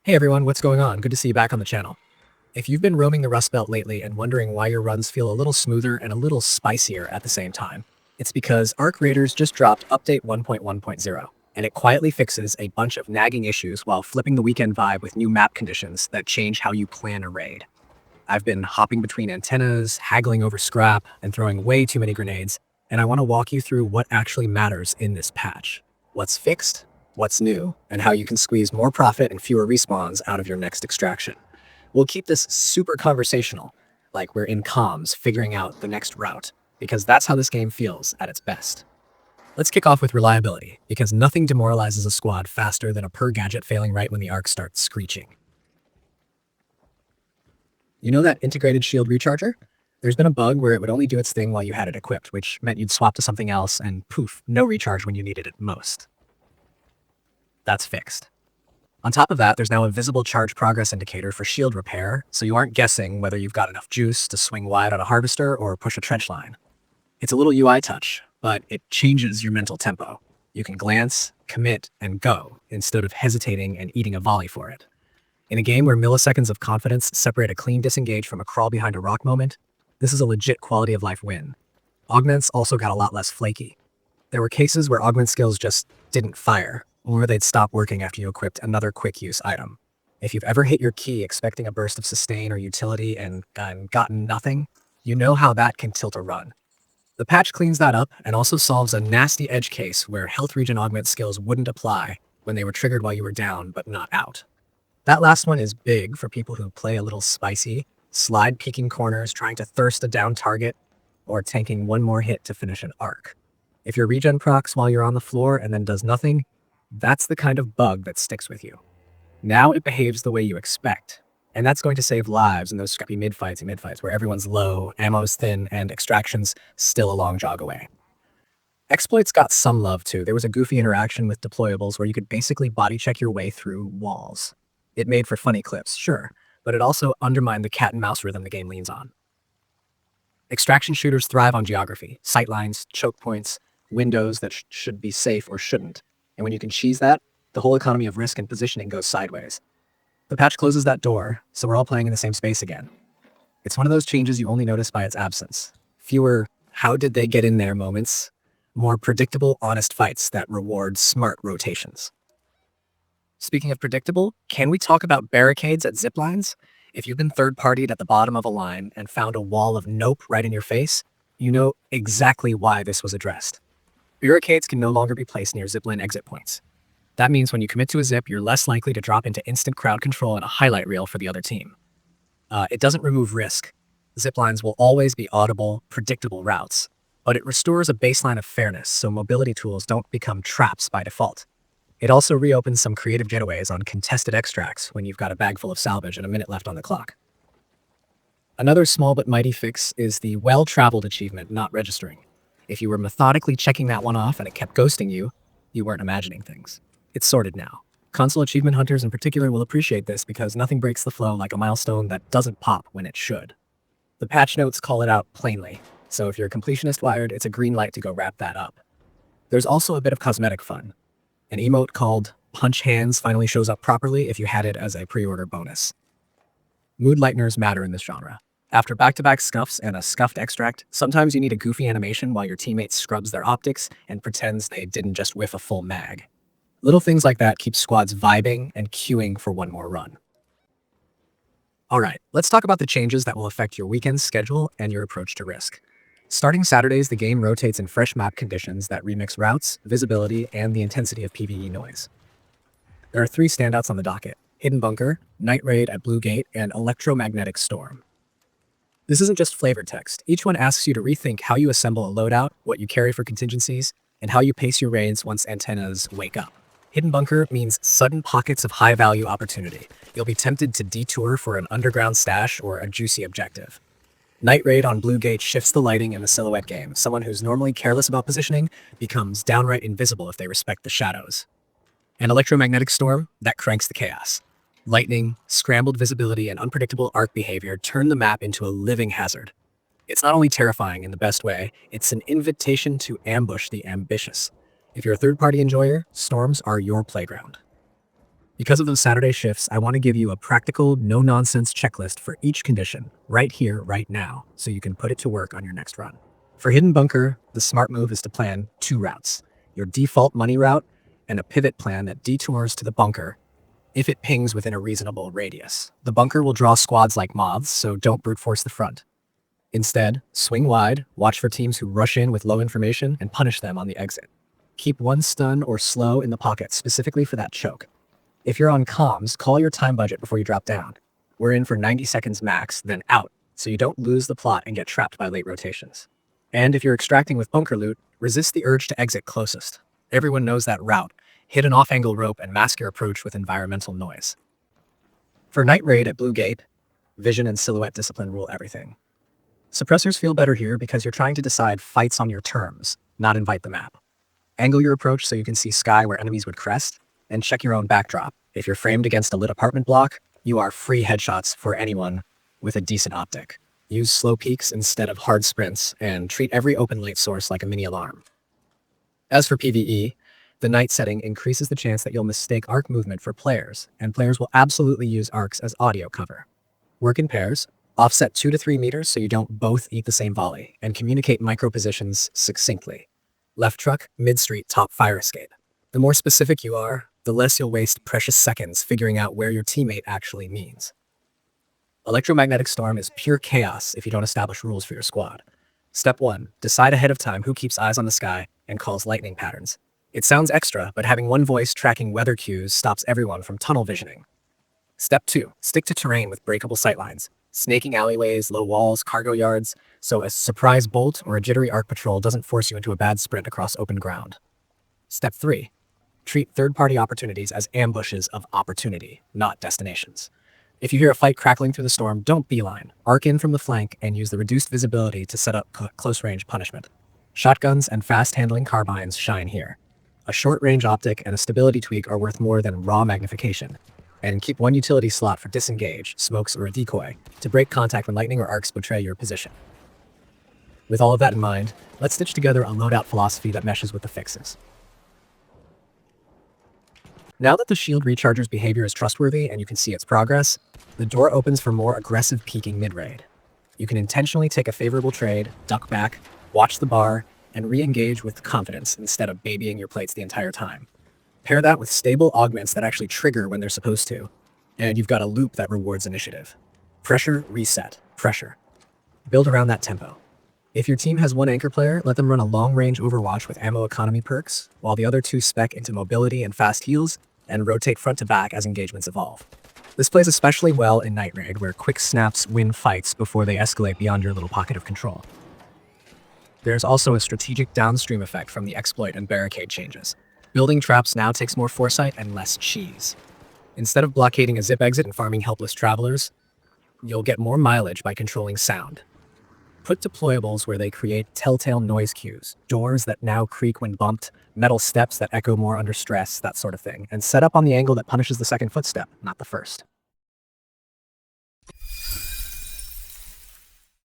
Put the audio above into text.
Hey everyone, what's going on? Good to see you back on the channel. If you've been roaming the Rust Belt lately and wondering why your runs feel a little smoother and a little spicier at the same time, it's because Arc Raiders just dropped Update 1.1.0, and it quietly fixes a bunch of nagging issues while flipping the weekend vibe with new map conditions that change how you plan a raid. I've been hopping between antennas, haggling over scrap, and throwing way too many grenades, and I want to walk you through what actually matters in this patch. What's fixed, what's new, and how you can squeeze more profit and fewer respawns out of your next extraction. We'll keep this super conversational, like we're in comms figuring out the next route, because that's how this game feels at its best. Let's kick off with reliability, because nothing demoralizes a squad faster than a per-gadget failing right when the arc starts screeching. You know that integrated shield recharger? There's been a bug where it would only do its thing while you had it equipped, which meant you'd swap to something else and poof, no recharge when you needed it most. That's fixed. On top of that, there's now a visible charge progress indicator for shield repair, so you aren't guessing whether you've got enough juice to swing wide on a harvester or push a trench line. It's a little UI touch, but it changes your mental tempo. You can glance, commit, and go, instead of hesitating and eating a volley for it. In a game where milliseconds of confidence separate a clean disengage from a crawl behind a rock moment, this is a legit quality of life win. Augments also got a lot less flaky. There were cases where augment skills just didn't fire, or they'd stop working after you equipped another quick-use item. If you've ever hit your key expecting a burst of sustain or utility and gotten nothing, you know how that can tilt a run. The patch cleans that up and also solves a nasty edge case where health regen augment skills wouldn't apply when they were triggered while you were down but not out. That last one is big for people who play a little spicy, slide peeking corners trying to thirst a down target, or tanking one more hit to finish an arc. If your regen procs while you're on the floor and then does nothing, that's the kind of bug that sticks with you. Now it behaves the way you expect, and that's going to save lives in those scrappy mid-fights where everyone's low, ammo's thin, and extraction's still a long jog away. Exploits got some love too. There was a goofy interaction with deployables where you could basically body check your way through walls. It made for funny clips, sure, but it also undermined the cat and mouse rhythm the game leans on. Extraction shooters thrive on geography, sightlines, choke points, windows that should be safe or shouldn't. And when you can cheese that, the whole economy of risk and positioning goes sideways. The patch closes that door, so we're all playing in the same space again. It's one of those changes you only notice by its absence. Fewer how did they get in there moments, more predictable, honest fights that reward smart rotations. Speaking of predictable, can we talk about barricades at ziplines? If you've been third-partied at the bottom of a line and found a wall of nope right in your face, you know exactly why this was addressed. Barricades can no longer be placed near zipline exit points. That means when you commit to a zip, you're less likely to drop into instant crowd control and a highlight reel for the other team. It doesn't remove risk. Ziplines will always be audible, predictable routes, but it restores a baseline of fairness so mobility tools don't become traps by default. It also reopens some creative getaways on contested extracts when you've got a bag full of salvage and a minute left on the clock. Another small but mighty fix is the well-traveled achievement not registering. If you were methodically checking that one off and it kept ghosting you, you weren't imagining things. It's sorted now. Console achievement hunters in particular will appreciate this because nothing breaks the flow like a milestone that doesn't pop when it should. The patch notes call it out plainly, so if you're completionist wired, it's a green light to go wrap that up. There's also a bit of cosmetic fun. An emote called Punch Hands finally shows up properly if you had it as a pre-order bonus. Mood lighteners matter in this genre. After back-to-back scuffs and a scuffed extract, sometimes you need a goofy animation while your teammate scrubs their optics and pretends they didn't just whiff a full mag. Little things like that keep squads vibing and queuing for one more run. Alright, let's talk about the changes that will affect your weekend schedule and your approach to risk. Starting Saturdays, the game rotates in fresh map conditions that remix routes, visibility, and the intensity of PvE noise. There are 3 standouts on the docket: Hidden Bunker, Night Raid at Blue Gate, and Electromagnetic Storm. This isn't just flavor text. Each one asks you to rethink how you assemble a loadout, what you carry for contingencies, and how you pace your raids once antennas wake up. Hidden Bunker means sudden pockets of high-value opportunity. You'll be tempted to detour for an underground stash or a juicy objective. Night Raid on Blue Gate shifts the lighting in the silhouette game. Someone who's normally careless about positioning becomes downright invisible if they respect the shadows. And Electromagnetic Storm, that cranks the chaos. Lightning, scrambled visibility, and unpredictable arc behavior turn the map into a living hazard. It's not only terrifying in the best way, it's an invitation to ambush the ambitious. If you're a third-party enjoyer, storms are your playground. Because of those Saturday shifts, I want to give you a practical, no-nonsense checklist for each condition, right here, right now, so you can put it to work on your next run. For Hidden Bunker, the smart move is to plan 2 routes, your default money route and a pivot plan that detours to the bunker if it pings within a reasonable radius. The bunker will draw squads like moths, so don't brute force the front. Instead, swing wide, watch for teams who rush in with low information, and punish them on the exit. Keep one stun or slow in the pocket specifically for that choke. If you're on comms, call your time budget before you drop down. We're in for 90 seconds max, then out, so you don't lose the plot and get trapped by late rotations. And if you're extracting with bunker loot, resist the urge to exit closest. Everyone knows that route. Hit an off-angle rope and mask your approach with environmental noise. For Night Raid at Blue Gate, vision and silhouette discipline rule everything. Suppressors feel better here because you're trying to decide fights on your terms, not invite the map. Angle your approach so you can see sky where enemies would crest, and check your own backdrop. If you're framed against a lit apartment block, you are free headshots for anyone with a decent optic. Use slow peaks instead of hard sprints, and treat every open light source like a mini alarm. As for PvE, the night setting increases the chance that you'll mistake arc movement for players, and players will absolutely use arcs as audio cover. Work in pairs, offset 2 to 3 meters so you don't both eat the same volley, and communicate micro positions succinctly. Left truck, mid-street, top fire escape. The more specific you are, the less you'll waste precious seconds figuring out where your teammate actually means. Electromagnetic Storm is pure chaos if you don't establish rules for your squad. Step 1. Decide ahead of time who keeps eyes on the sky and calls lightning patterns. It sounds extra, but having one voice tracking weather cues stops everyone from tunnel visioning. Step 2. Stick to terrain with breakable sightlines, snaking alleyways, low walls, cargo yards, so a surprise bolt or a jittery arc patrol doesn't force you into a bad sprint across open ground. Step 3. Treat third-party opportunities as ambushes of opportunity, not destinations. If you hear a fight crackling through the storm, don't beeline. Arc in from the flank and use the reduced visibility to set up close-range punishment. Shotguns and fast-handling carbines shine here. A short-range optic and a stability tweak are worth more than raw magnification. And keep one utility slot for disengage, smokes, or a decoy, to break contact when lightning or arcs betray your position. With all of that in mind, let's stitch together a loadout philosophy that meshes with the fixes. Now that the shield recharger's behavior is trustworthy and you can see its progress, the door opens for more aggressive peeking mid-raid. You can intentionally take a favorable trade, duck back, watch the bar, and re-engage with confidence instead of babying your plates the entire time. Pair that with stable augments that actually trigger when they're supposed to, and you've got a loop that rewards initiative. Pressure, reset, pressure. Build around that tempo. If your team has one anchor player, let them run a long-range Overwatch with ammo economy perks, while the other 2 spec into mobility and fast heals, and rotate front to back as engagements evolve. This plays especially well in Night Raid, where quick snaps win fights before they escalate beyond your little pocket of control. There's also a strategic downstream effect from the exploit and barricade changes. Building traps now takes more foresight and less cheese. Instead of blockading a zip exit and farming helpless travelers, you'll get more mileage by controlling sound. Put deployables where they create telltale noise cues, doors that now creak when bumped, metal steps that echo more under stress, that sort of thing, and set up on the angle that punishes the second footstep, not the first.